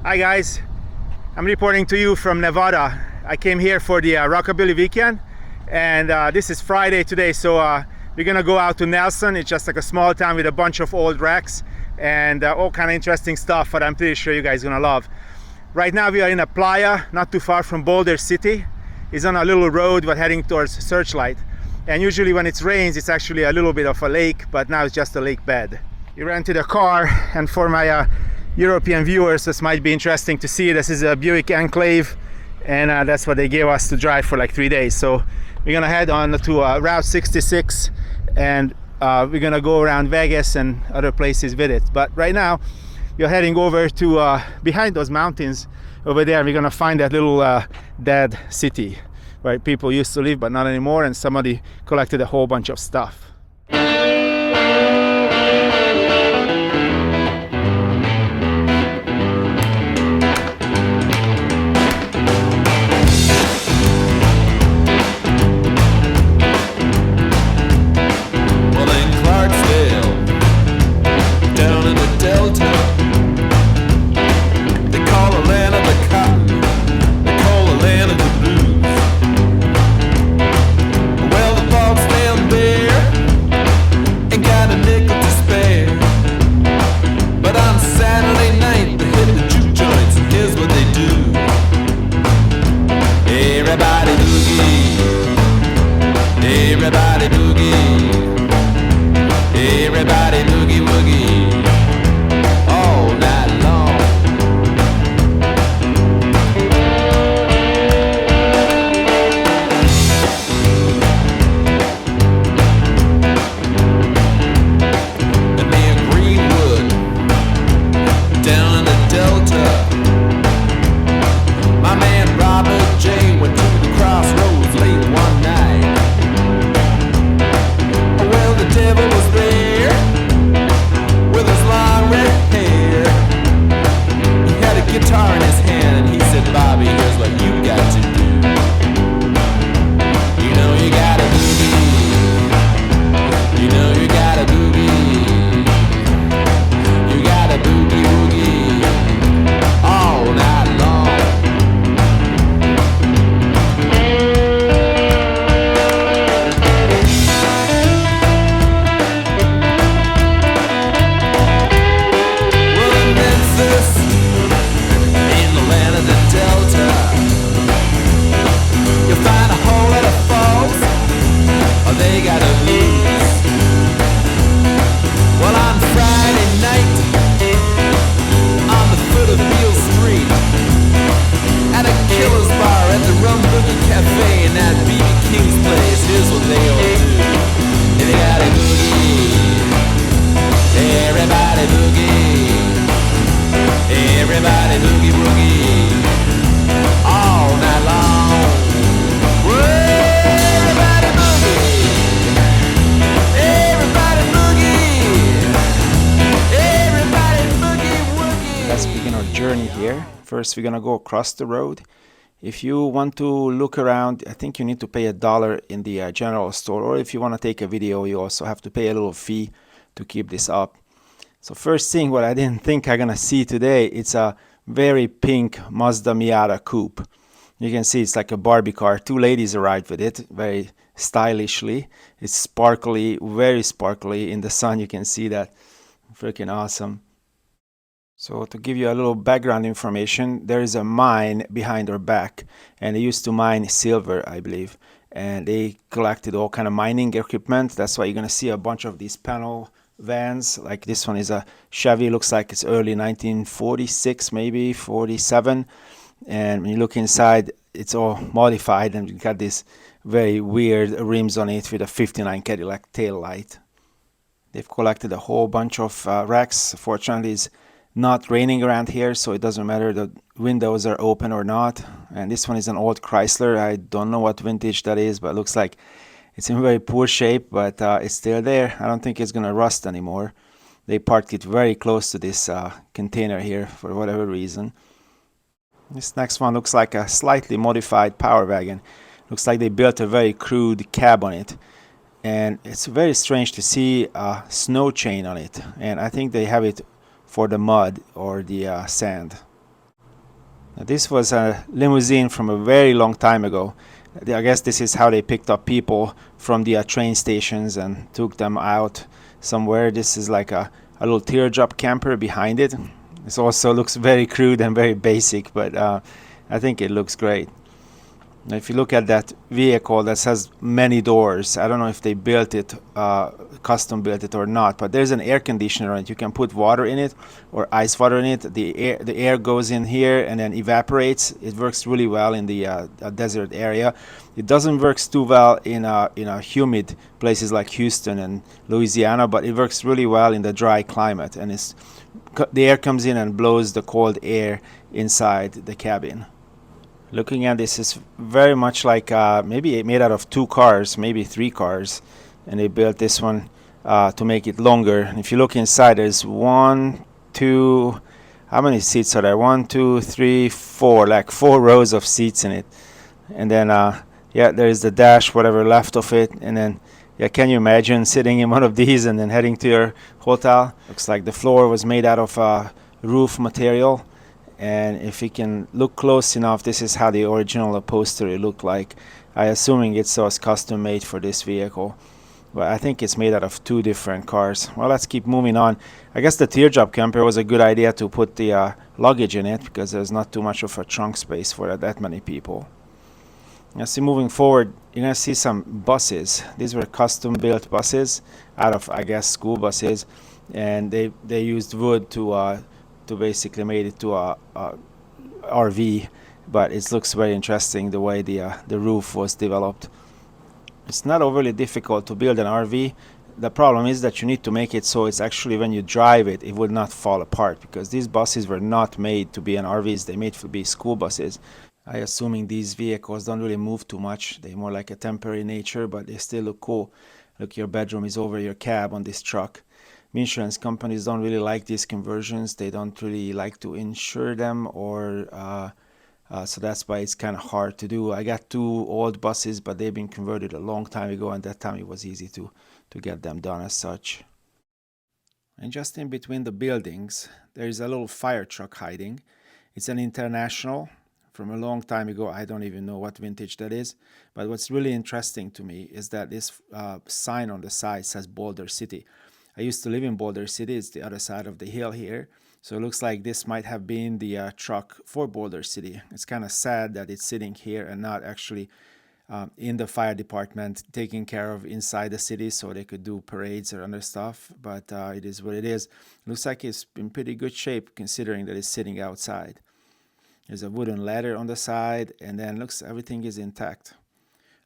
Hi guys, I'm reporting to you from Nevada. I came here for the Rockabilly weekend, and this is Friday today, so we're gonna go out to Nelson. It's just like a small town with a bunch of old wrecks and all kind of interesting stuff that I'm pretty sure you guys are gonna love. Right now we are in a playa, not too far from Boulder City. It's on a little road but heading towards Searchlight. And usually when it rains, it's actually a little bit of a lake, but now it's just a lake bed. We rented a car, and for my European viewers, this might be interesting to see. This is a Buick Enclave, and that's what they gave us to drive for like 3 days. So we're gonna head on to Route 66, and we're gonna go around Vegas and other places with it. But right now, we're heading over to behind those mountains over there. We're gonna find that little dead city where people used to live, but not anymore, and somebody collected a whole bunch of stuff. Journey here. First, we're gonna go across the road. If you want to look around, I think you need to pay $1 in the general store, or if you want to take a video, you also have to pay a little fee to keep this up. So first thing, what I didn't think I'm gonna see today, it's a very pink Mazda Miata coupe. You can see it's like a Barbie car. Two ladies arrived with it, very stylishly. It's sparkly, very sparkly in the sun. You can see that. Freaking awesome. So to give you a little background information, there is a mine behind our back, and they used to mine silver, I believe, and they collected all kind of mining equipment. That's why you're gonna see a bunch of these panel vans. Like this one is a Chevy, looks like it's early 1946, maybe 47, and when you look inside, it's all modified, and you got these very weird rims on it with a 59 Cadillac tail light. They've collected a whole bunch of wrecks. Fortunately, it's not raining around here, so it doesn't matter the windows are open or not. And this one is an old Chrysler. I don't know what vintage that is, but it looks like it's in very poor shape, but it's still there. I don't think it's gonna rust anymore. They parked it very close to this container here for whatever reason. This next one looks like a slightly modified Power Wagon. Looks like they built a very crude cab on it. And it's very strange to see a snow chain on it. And I think they have it for the mud or the sand. Now, this was a limousine from a very long time ago. I guess this is how they picked up people from the train stations and took them out somewhere. This is like a little teardrop camper behind it. This also looks very crude and very basic, but I think it looks great. Now, if you look at that vehicle that has many doors, I don't know if they built it, custom built it or not, but there's an air conditioner on it. You can put water in it or ice water in it. The air goes in here and then evaporates. It works really well in the desert area. It doesn't work too well in humid places like Houston and Louisiana, but it works really well in the dry climate. And the air comes in and blows the cold air inside the cabin. Looking at this is very much like maybe made out of two cars, maybe three cars, and they built this one to make it longer. And if you look inside, there's one, two, how many seats are there? One, two, three, four, like 4 rows of seats in it. And then yeah, there's the dash, whatever left of it, and then yeah, can you imagine sitting in one of these and then heading to your hotel? Looks like the floor was made out of roof material. And if you can look close enough, this is how the original upholstery looked like. I assuming it was custom made for this vehicle, but I think it's made out of two different cars. Well, let's keep moving on. I guess the teardrop camper was a good idea to put the luggage in it because there's not too much of a trunk space for that many people. Now, see, moving forward, you're gonna see some buses. These were custom built buses out of, I guess, school buses, and they used wood to basically made it to a RV, but it looks very interesting the way the roof was developed. It's not overly difficult to build an RV. The problem is that you need to make it so it's actually when you drive it, it would not fall apart because these buses were not made to be an RVs. They made to be school buses. I assuming these vehicles don't really move too much. They're more like a temporary nature, but they still look cool. Look, your bedroom is over your cab on this truck. Insurance companies don't really like these conversions. They don't really like to insure them, or so that's why it's kind of hard to do. I got two old buses, but they've been converted a long time ago, and that time it was easy to get them done as such. And just in between the buildings, there is a little fire truck hiding. It's an International from a long time ago. I don't even know what vintage that is. But what's really interesting to me is that this sign on the side says Boulder City. I used to live in Boulder City. It's the other side of the hill here. So it looks like this might have been the truck for Boulder City. It's kind of sad that it's sitting here and not actually in the fire department taking care of inside the city so they could do parades or other stuff. But it is what it is. Looks like it's in pretty good shape considering that it's sitting outside. There's a wooden ladder on the side, and then looks everything is intact.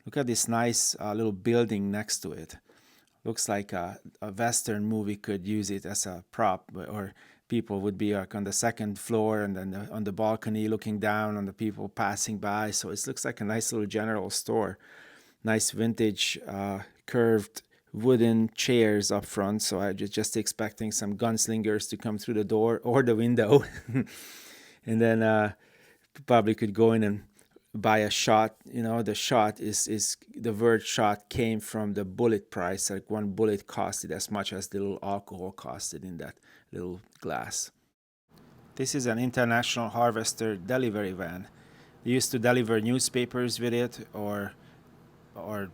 Look at this nice little building next to it. Looks like a Western movie could use it as a prop, or people would be like on the second floor and then on the balcony looking down on the people passing by. So it looks like a nice little general store. Nice vintage curved wooden chairs up front. So I just expecting some gunslingers to come through the door or the window. And then probably could go in and buy a shot. You know, the shot is the word shot came from the bullet price. Like one bullet costed as much as the little alcohol costed in that little glass. This is an International Harvester delivery van. They used to deliver newspapers with it, or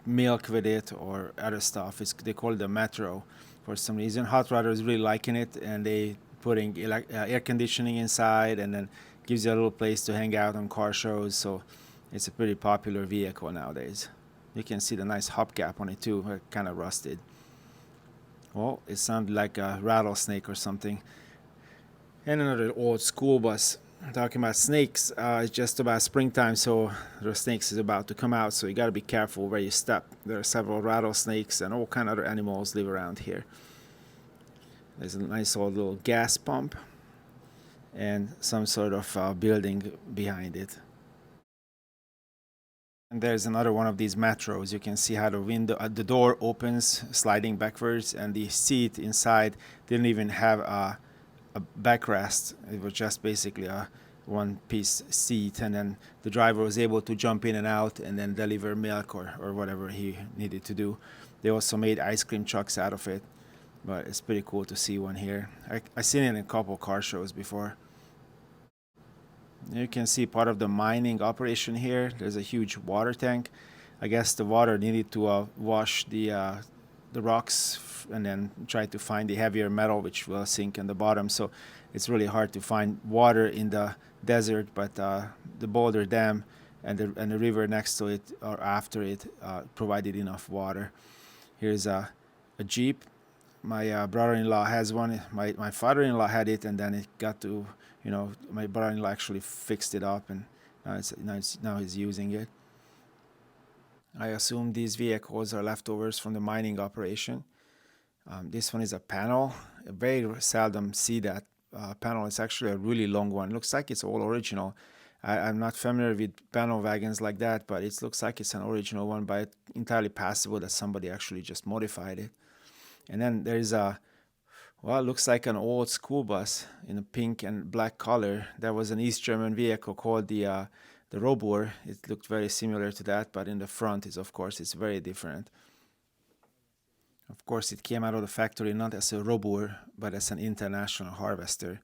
milk with it, or other stuff. They call it the Metro for some reason. Hot Rodder is really liking it, and they putting air conditioning inside, and then gives you a little place to hang out on car shows. So it's a pretty popular vehicle nowadays. You can see the nice hubcap on it too, kind of rusted. Well, it sounded like a rattlesnake or something. And another old school bus. Talking about snakes, it's just about springtime, so the snakes is about to come out, so you got to be careful where you step. There are several rattlesnakes and all kind of other animals live around here. There's a nice old little gas pump and some sort of building behind it. And there's another one of these Metros. You can see how the door opens, sliding backwards, and the seat inside didn't even have a backrest. It was just basically a one-piece seat, and then the driver was able to jump in and out and then deliver milk or whatever he needed to do. They also made ice cream trucks out of it, but it's pretty cool to see one here. I've seen it in a couple car shows before. You can see part of the mining operation here. There's a huge water tank. I guess the water needed to wash the rocks and then try to find the heavier metal which will sink in the bottom. So it's really hard to find water in the desert, but the Boulder Dam and the river next to it or after it provided enough water. Here's a Jeep. My brother-in-law has one. My father-in-law had it, and then it got to, my brother-in-law actually fixed it up, and now he's using it. I assume these vehicles are leftovers from the mining operation. This one is a panel. I very seldom see that panel. It's actually a really long one. Looks like it's all original. I'm not familiar with panel wagons like that, but it looks like it's an original one, but entirely possible that somebody actually just modified it. And then there's well, it looks like an old school bus in a pink and black color. There was an East German vehicle called the Robur. It looked very similar to that, but in the front is, of course, it's very different. Of course, it came out of the factory not as a Robur, but as an International Harvester.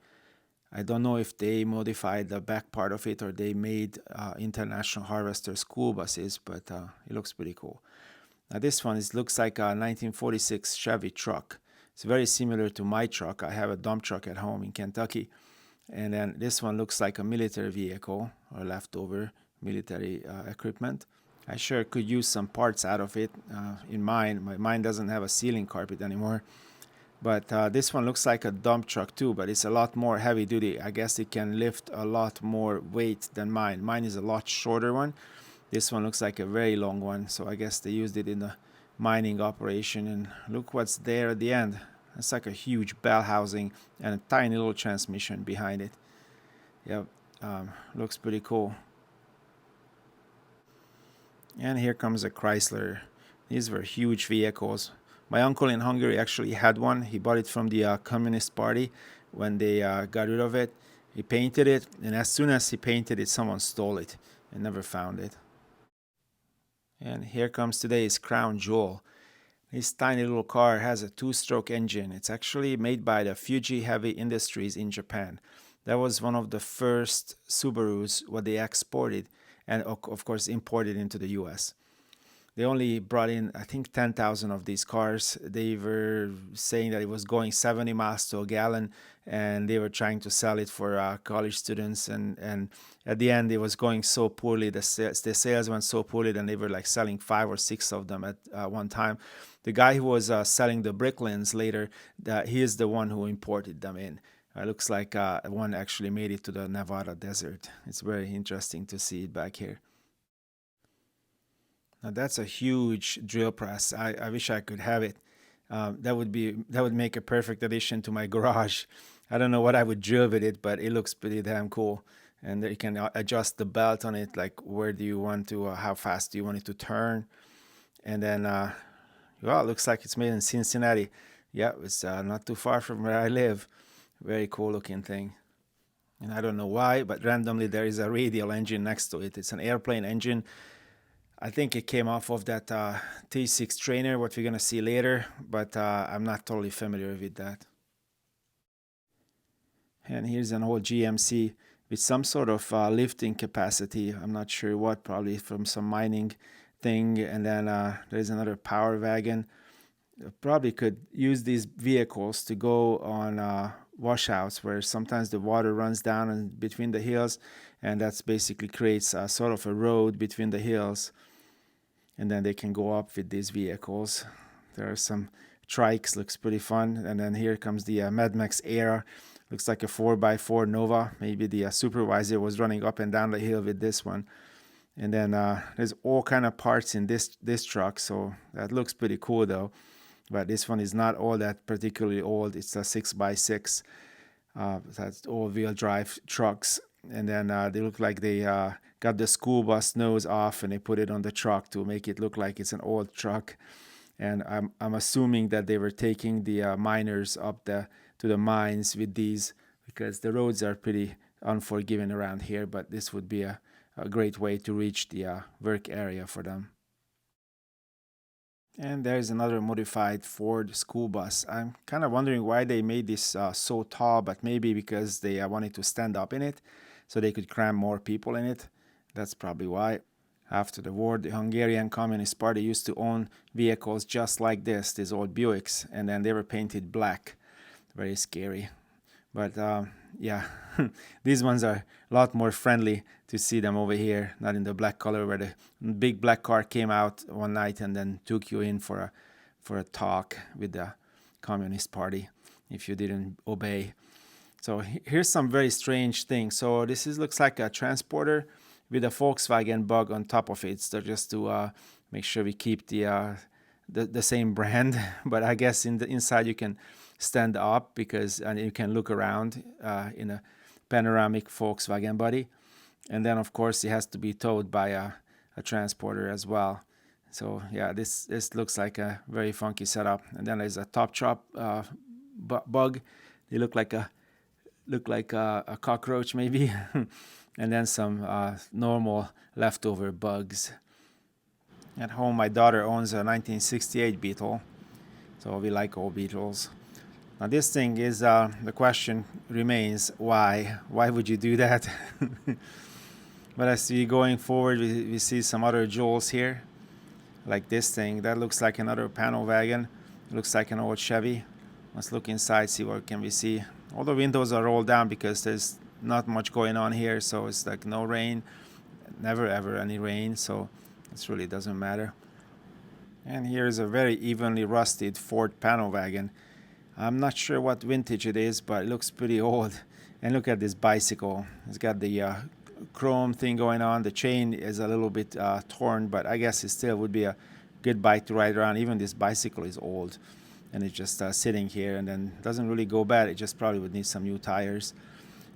I don't know if they modified the back part of it or they made International Harvester school buses, but it looks pretty cool. Now this one looks like a 1946 Chevy truck. It's very similar to my truck. I have a dump truck at home in Kentucky. And then this one looks like a military vehicle or leftover military equipment. I sure could use some parts out of it in mine. Mine doesn't have a ceiling carpet anymore. But this one looks like a dump truck too, but it's a lot more heavy duty. I guess it can lift a lot more weight than mine. Mine is a lot shorter one. This one looks like a very long one, so I guess they used it in the mining operation. And look what's there at the end. It's like a huge bell housing and a tiny little transmission behind it. Yep, looks pretty cool. And here comes a Chrysler. These were huge vehicles. My uncle in Hungary actually had one. He bought it from the Communist Party when they got rid of it. He painted it, and as soon as he painted it, someone stole it and never found it. And here comes today's crown jewel. This tiny little car has a two-stroke engine. It's actually made by the Fuji Heavy Industries in Japan. That was one of the first Subarus what they exported and of course imported into the US. They only brought in, I think, 10,000 of these cars. They were saying that it was going 70 miles to a gallon, and they were trying to sell it for college students. And at the end, it was going so poorly. The sales went so poorly, that they were like selling 5 or 6 of them at one time. The guy who was selling the Bricklins later, he is the one who imported them in. It looks like one actually made it to the Nevada desert. It's very interesting to see it back here. Now that's a huge drill press. I wish I could have it. That would make a perfect addition to my garage. I don't know what I would drill with it, but it looks pretty damn cool. And you can adjust the belt on it, like where do you want to, how fast do you want it to turn. And then, well, it looks like it's made in Cincinnati. Yeah, it's not too far from where I live. Very cool looking thing. And I don't know why, but randomly there is a radial engine next to it. It's an airplane engine. I think it came off of that T6 trainer, what we're going to see later, but I'm not totally familiar with that. And here's an old GMC with some sort of lifting capacity. I'm not sure what, probably from some mining thing. And then there's another power wagon. Probably could use these vehicles to go on washouts where sometimes the water runs down and between the hills, and that's basically creates a sort of a road between the hills. And then they can go up with these vehicles. There are some trikes, looks pretty fun. And then here comes the Mad Max Era. Looks like a 4x4 Nova. Maybe the supervisor was running up and down the hill with this one. And then there's all kind of parts in this truck, so that looks pretty cool though. But this one is not all that particularly old. It's a 6x6. That's all-wheel drive trucks. And then they look like they got the school bus nose off and they put it on the truck to make it look like it's an old truck. And I'm assuming that they were taking the miners up to the mines with these, because the roads are pretty unforgiving around here, but this would be a great way to reach the work area for them. And there's another modified Ford school bus. I'm kind of wondering why they made this so tall, but maybe because they wanted to stand up in it. so they could cram more people in it. That's probably why. After the war, the Hungarian Communist Party used to own vehicles just like this, these old Buicks, and then they were painted black. Very scary. But yeah, these ones are a lot more friendly to see them over here, not in the black color where the big black car came out one night and then took you in for a talk with the Communist Party if you didn't obey. So here's some very strange things. So this looks like a transporter with a Volkswagen Bug on top of it. So just to make sure we keep the same brand. But I guess in the inside you can stand up and you can look around in a panoramic Volkswagen body. And then of course it has to be towed by a transporter as well. So yeah, this looks like a very funky setup. And then there's a top chop bug. They look like a cockroach maybe. And then some normal leftover bugs. At home, my daughter owns a 1968 Beetle, so we like old Beetles. Now this thing is, the question remains, why? Why would you do that? But as we going forward, we see some other jewels here, like this thing. That looks like another panel wagon. It looks like an old Chevy. Let's look inside, see what can we see. All the windows are rolled down because there's not much going on here, so it's like no rain, never ever any rain, so this really doesn't matter. And here's a very evenly rusted Ford panel wagon. I'm not sure what vintage it is, but it looks pretty old. And look at this bicycle. It's got the chrome thing going on. The chain is a little bit torn, but I guess it still would be a good bike to ride around. Even this bicycle is old, and it's just sitting here, and then doesn't really go bad. It just probably would need some new tires.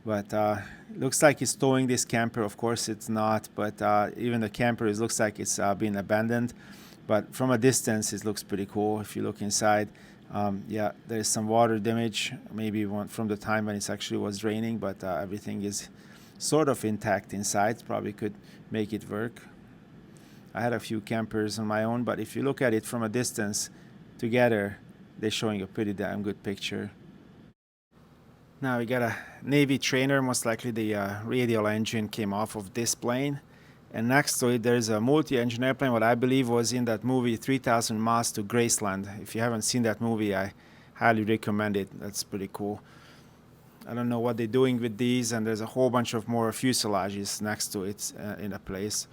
But looks like he's towing this camper. Of course it's not, but even the camper looks like it's been abandoned. But from a distance it looks pretty cool. If you look inside, yeah, there's some water damage, maybe from the time when it actually was raining, but everything is sort of intact inside. Probably could make it work. I had a few campers on my own, but if you look at it from a distance together, they're showing a pretty damn good picture. Now we got a Navy trainer. Most likely the radial engine came off of this plane. And next to it there's a multi-engine airplane, what I believe was in that movie 3000 Miles to Graceland. If you haven't seen that movie, I highly recommend it. That's pretty cool. I don't know what they're doing with these, and there's a whole bunch of more fuselages next to it in a place.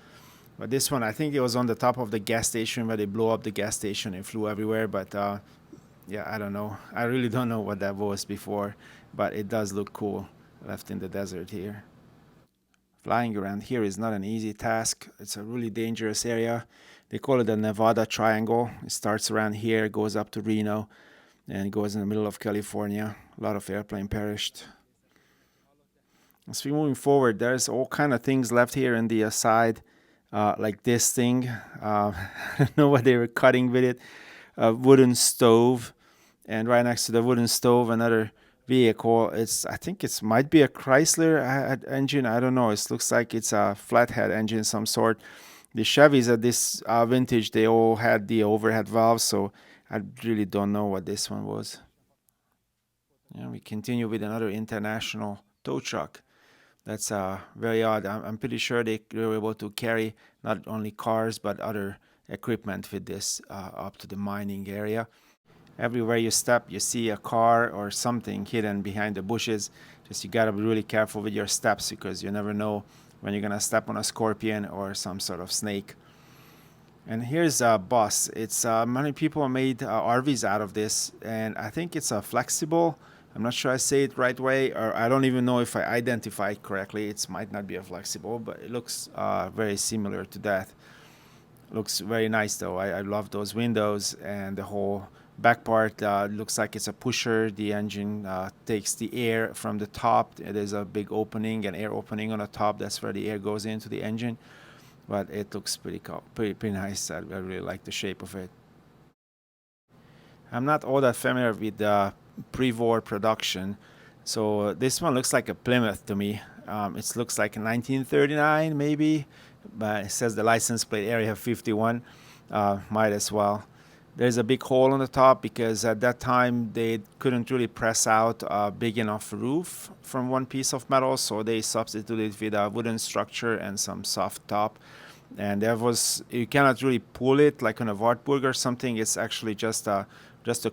But this one, I think it was on the top of the gas station where they blew up the gas station and flew everywhere. But yeah, I don't know. I really don't know what that was before, but it does look cool left in the desert here. Flying around here is not an easy task. It's a really dangerous area. They call it the Nevada Triangle. It starts around here, goes up to Reno, and goes in the middle of California. A lot of airplane perished. As we're moving forward, there's all kind of things left here in the side, like this thing. I don't know what they were cutting with it. A wooden stove, and right next to the wooden stove, another vehicle. I think it might be a Chrysler engine. I don't know. It looks like it's a flathead engine some sort. The Chevys at this vintage, they all had the overhead valves, so I really don't know what this one was. Yeah, we continue with another international tow truck. That's very odd. I'm pretty sure they were able to carry not only cars but other equipment with this up to the mining area. Everywhere you step, you see a car or something hidden behind the bushes. Just you gotta be really careful with your steps because you never know when you're gonna step on a scorpion or some sort of snake. And here's a bus. It's many people made RVs out of this, and I think it's a flexible. I'm not sure I say it right way, or I don't even know if I identify it correctly. It might not be a flexible, but it looks very similar to that. Looks very nice though. I love those windows, and the whole back part looks like it's a pusher. The engine takes the air from the top. There's a big opening, an air opening on the top. That's where the air goes into the engine. But it looks pretty cool, pretty nice. I really like the shape of it. I'm not all that familiar with the pre-war production, so this one looks like a Plymouth to me. It looks like a 1939 maybe, but it says the license plate area 51. Might as well. There's a big hole on the top because at that time they couldn't really press out a big enough roof from one piece of metal, so they substituted with a wooden structure and some soft top. And there was, you cannot really pull it like on a Wartburg or something. It's actually just a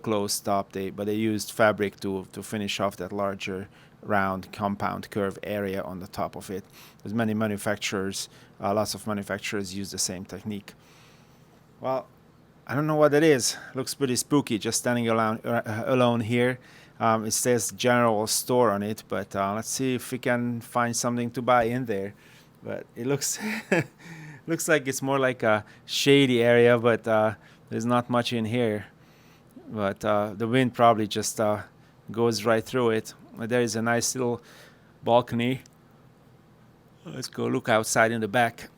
closed top. But they used fabric to finish off that larger round compound curve area on the top of it. There's many manufacturers, lots of manufacturers use the same technique. Well, I don't know what it is. Looks pretty spooky just standing alone here. It says general store on it, but let's see if we can find something to buy in there. But it looks looks like it's more like a shady area, but there's not much in here. But the wind probably just goes right through it. There is a nice little balcony. Let's go look outside in the back.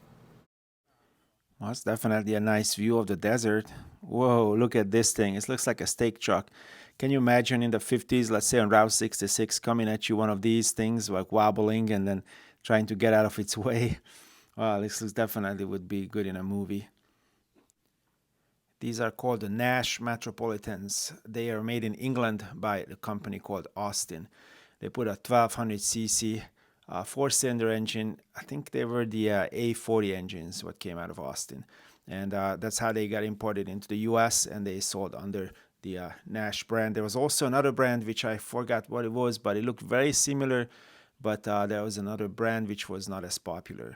Well, it's definitely a nice view of the desert. Whoa, look at this thing. It looks like a steak truck. Can you imagine in the 50s, let's say on Route 66, coming at you one of these things, like wobbling and then trying to get out of its way? Well, this looks definitely would be good in a movie. These are called the Nash Metropolitans. They are made in England by a company called Austin. They put a 1200cc four-cylinder engine. I think they were the A40 engines what came out of Austin. And that's how they got imported into the US and they sold under the Nash brand. There was also another brand which I forgot what it was, but it looked very similar. But there was another brand which was not as popular.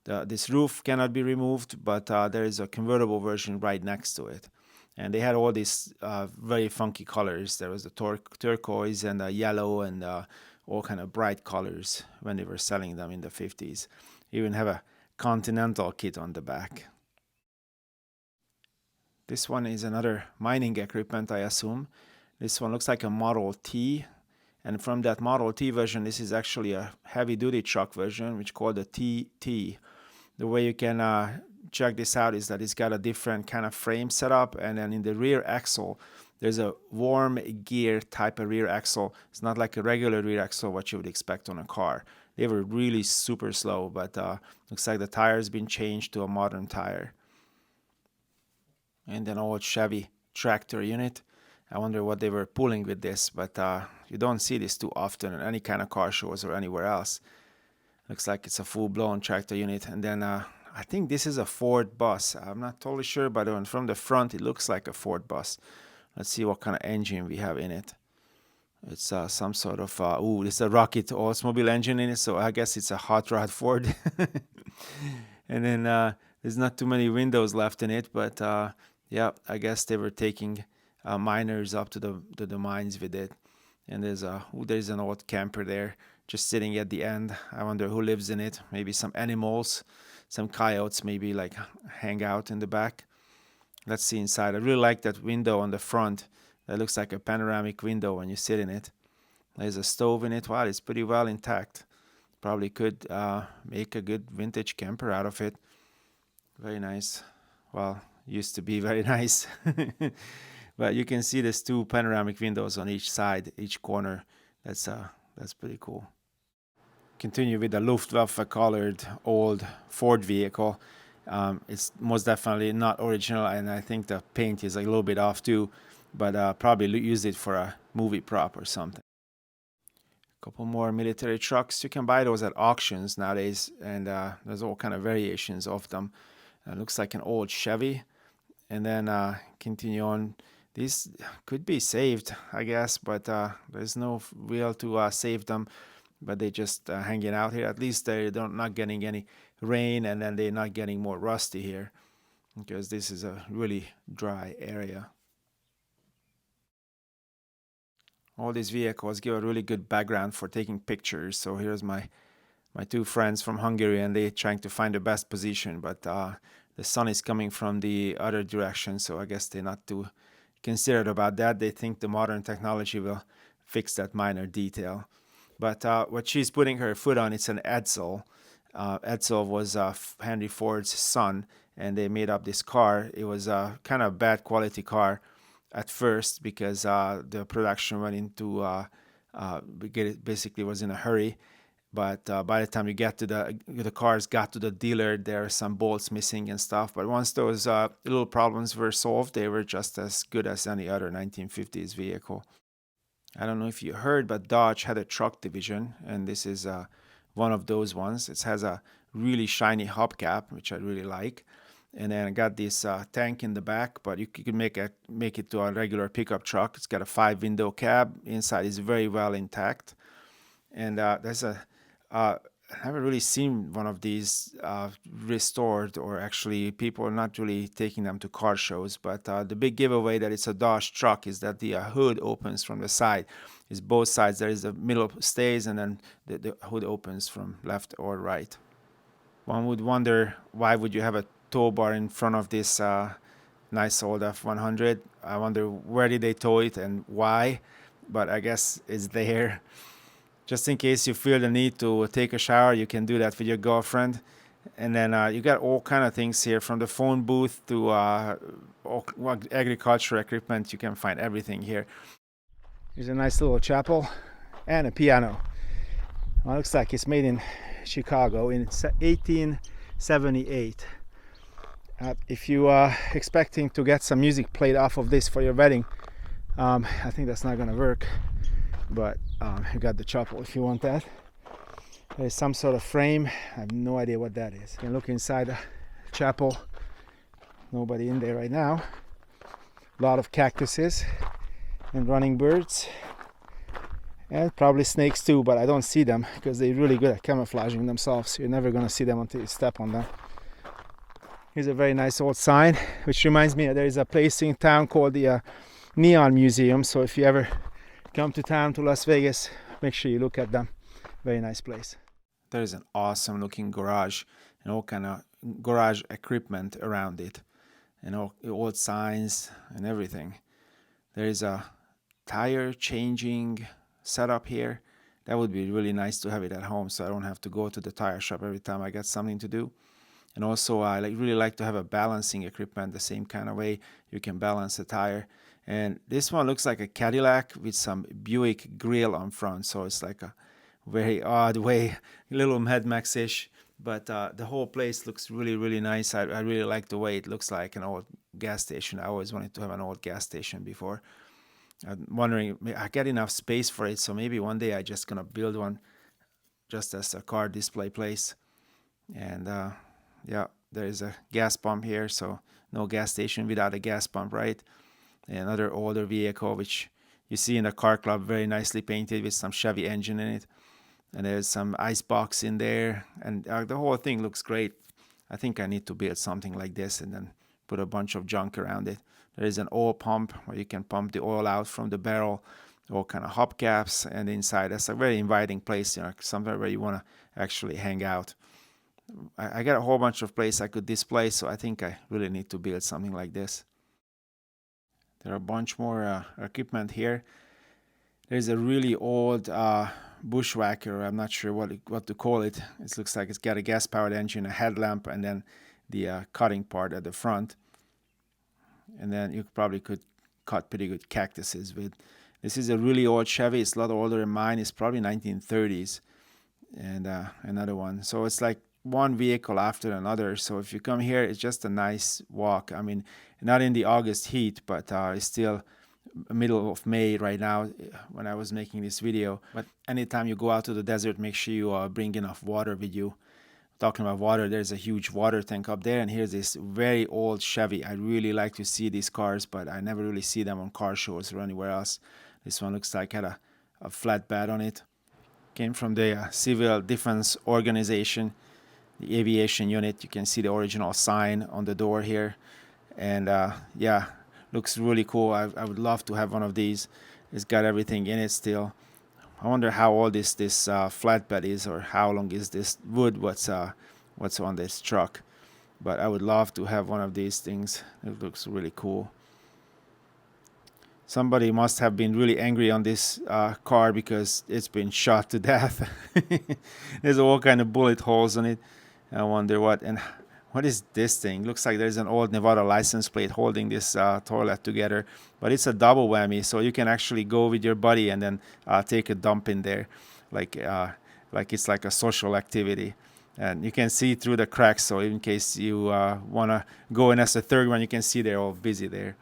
This roof cannot be removed, but there is a convertible version right next to it. And they had all these very funky colors. There was the turquoise and the yellow and all kind of bright colors when they were selling them in the 50s. Even have a Continental kit on the back. This one is another mining equipment, I assume. This one looks like a Model T. And from that Model T version, this is actually a heavy-duty truck version, which is called the TT. The way you can check this out is that it's got a different kind of frame setup, and then in the rear axle, there's a warm gear type of rear axle. It's not like a regular rear axle, what you would expect on a car. They were really super slow, but looks like the tire's been changed to a modern tire. And then old Chevy tractor unit. I wonder what they were pulling with this, but you don't see this too often in any kind of car shows or anywhere else. Looks like it's a full-blown tractor unit. And then I think this is a Ford bus. I'm not totally sure, but from the front, it looks like a Ford bus. Let's see what kind of engine we have in it. It's some sort of, it's a Rocket Oldsmobile engine in it, so I guess it's a hot rod Ford. And then there's not too many windows left in it, but yeah, I guess they were taking miners up to the mines with it. And there's an old camper there just sitting at the end. I wonder who lives in it. Maybe some animals, some coyotes maybe like hang out in the back. Let's see inside. I really like that window on the front. That looks like a panoramic window when you sit in it. There's a stove in it. Wow, it's pretty well intact. Probably could make a good vintage camper out of it. Very nice. Well, used to be very nice. But you can see there's two panoramic windows on each side, each corner. That's pretty cool. Continue with the Luftwaffe colored old Ford vehicle. It's most definitely not original, and I think the paint is a little bit off too, but probably used it for a movie prop or something. A couple more military trucks. You can buy those at auctions nowadays, and there's all kind of variations of them. Looks like an old Chevy. And then continue on. These could be saved, I guess, but there's no wheel to save them. But they just hanging out here. At least they're not getting any rain, and then they're not getting more rusty here, because this is a really dry area. All these vehicles give a really good background for taking pictures. So here's my two friends from Hungary, and they're trying to find the best position, but the sun is coming from the other direction, so I guess they're not too considerate about that. They think the modern technology will fix that minor detail. But what she's putting her foot on, it's an Edsel. Edsel was Henry Ford's son, and they made up this car. It was a kind of bad quality car at first because the production went into basically was in a hurry. But by the time you get to the cars got to the dealer, there are some bolts missing and stuff. But once those little problems were solved, they were just as good as any other 1950s vehicle. I don't know if you heard, but Dodge had a truck division, and this is one of those ones. It has a really shiny hubcap, which I really like. And then I got this tank in the back, but you could make it to a regular pickup truck. It's got a 5-window cab. Inside is very well intact. And there's I haven't really seen one of these restored, or actually people are not really taking them to car shows. But the big giveaway that it's a Dodge truck is that the hood opens from the side. It's both sides. There is the middle stays, and then the hood opens from left or right. One would wonder, why would you have a tow bar in front of this nice old F100? I wonder where did they tow it and why, but I guess it's there. Just in case you feel the need to take a shower, you can do that with your girlfriend. And then you got all kind of things here, from the phone booth to agricultural equipment. You can find everything here. Here's a nice little chapel and a piano. Well, it looks like it's made in Chicago in 1878. If you are expecting to get some music played off of this for your wedding, I think that's not gonna work. But you got the chapel if you want that. There's some sort of frame. I have no idea what that is. You can look inside the chapel. Nobody in there right now. A lot of cactuses and running birds. And probably snakes too, but I don't see them because they're really good at camouflaging themselves. You're never going to see them until you step on them. Here's a very nice old sign, which reminds me there is a place in town called the Neon Museum. So if you ever come to town, to Las Vegas, make sure you look at them. Very nice place. There is an awesome looking garage and all kind of garage equipment around it, and all old signs and everything. There is a tire changing setup here. That would be really nice to have it at home, so I don't have to go to the tire shop every time I got something to do. And also I really like to have a balancing equipment the same kind of way you can balance a tire. And this one looks like a Cadillac with some Buick grill on front, so it's like a very odd way, a little Mad Max-ish. But the whole place looks really, really nice. I really like the way it looks like an old gas station. I always wanted to have an old gas station before. I'm wondering, I get enough space for it, so maybe one day I'm just gonna build one just as a car display place. And yeah, there is a gas pump here, so no gas station without a gas pump, right? Another older vehicle, which you see in the car club, very nicely painted with some Chevy engine in it. And there's some ice box in there, and the whole thing looks great. I think I need to build something like this and then put a bunch of junk around it. There is an oil pump where you can pump the oil out from the barrel, all kind of hubcaps, and inside that's a very inviting place, somewhere where you want to actually hang out. I got a whole bunch of places I could display, so I think I really need to build something like this. There are a bunch more equipment here. There's a really old bushwhacker. I'm not sure what to call it. It looks like it's got a gas-powered engine, a headlamp, and then the cutting part at the front. And then you probably could cut pretty good cactuses with. This is a really old Chevy. It's a lot older than mine. It's probably 1930s. And another one. So it's like one vehicle after another. So if you come here, it's just a nice walk. I mean, not in the August heat, but it's still middle of May right now when I was making this video. But anytime you go out to the desert, make sure you bring enough water with you. Talking about water, there's a huge water tank up there, and here's this very old Chevy. I really like to see these cars, but I never really see them on car shows or anywhere else. This one looks like it had a flatbed on it. Came from the Civil Defense Organization, the aviation unit. You can see the original sign on the door here. And yeah, looks really cool. I would love to have one of these. It's got everything in it still. I wonder how old this flatbed is, or how long is this wood, what's on this truck. But I would love to have one of these things. It looks really cool. Somebody must have been really angry on this car because it's been shot to death. There's all kind of bullet holes on it. I wonder what is this thing? Looks like there's an old Nevada license plate holding this toilet together, but it's a double whammy, so you can actually go with your buddy and then take a dump in there. Like like it's like a social activity. And you can see through the cracks, so in case you want to go in as a third one, you can see they're all busy there.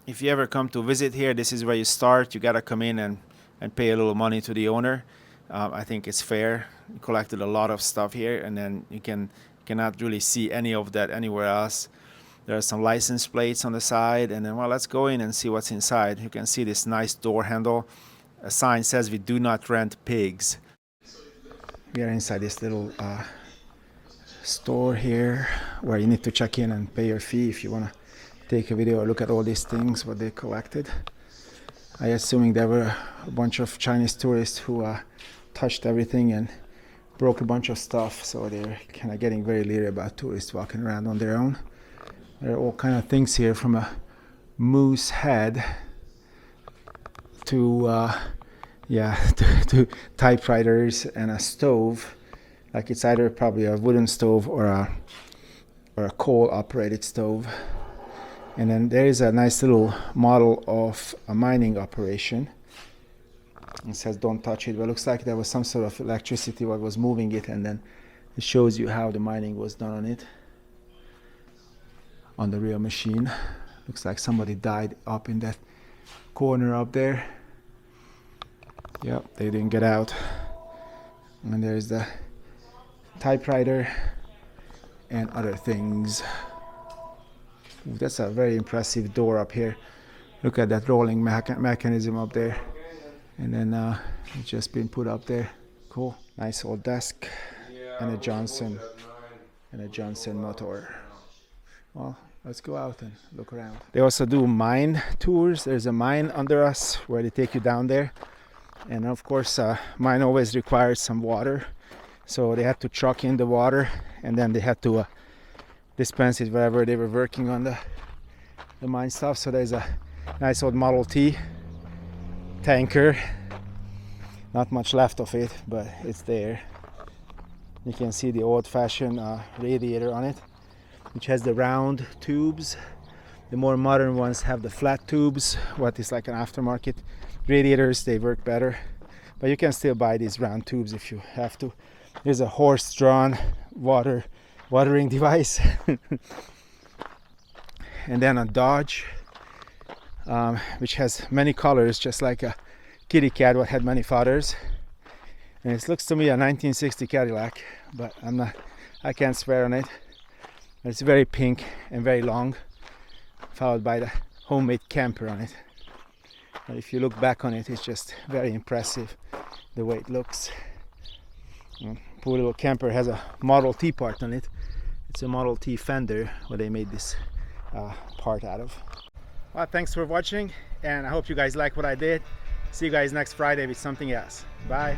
If you ever come to visit here, this is where you start. You got to come in and pay a little money to the owner. I think it's fair. You collected a lot of stuff here, and then you cannot really see any of that anywhere else. There are some license plates on the side, and then, well, let's go in and see what's inside. You can see this nice door handle. A sign says we do not rent pigs. We are inside this little store here where you need to check in and pay your fee if you want to take a video or look at all these things, what they collected. I assuming there were a bunch of Chinese tourists who touched everything and broke a bunch of stuff, so they're kind of getting very leery about tourists walking around on their own. There are all kind of things here, from a moose head to to typewriters and a stove. Like it's either probably a wooden stove or a coal operated stove. And then there is a nice little model of a mining operation. It says don't touch it, but it looks like there was some sort of electricity what was moving it, and then it shows you how the mining was done on it, on the real machine. Looks like somebody died up in that corner up there. Yep, they didn't get out. And there's the typewriter and other things. Ooh, that's a very impressive door up here. Look at that rolling mechanism up there. And then it's just been put up there. Cool. Nice old desk and a Johnson motor. Well, let's go out and look around. They also do mine tours. There's a mine under us where they take you down there. And of course, mine always requires some water. So they had to truck in the water, and then they had to dispense it wherever they were working on the mine stuff. So there's a nice old Model T tanker. Not much left of it, but it's there. You can see the old-fashioned radiator on it, which has the round tubes. The more modern ones have the flat tubes, what is like an aftermarket radiators. They work better, but you can still buy these round tubes if you have to. There's a horse-drawn watering device. And then a Dodge, which has many colors, just like a kitty cat what had many fathers. And it looks to me a 1960 Cadillac, but I can't swear on it. It's very pink and very long, followed by the homemade camper on it. But if you look back on it, it's just very impressive the way it looks. Poor little camper has a Model T part on it. It's a Model T fender where they made this part out of. Well, thanks for watching, and I hope you guys like what I did. See you guys next Friday with something else. Bye.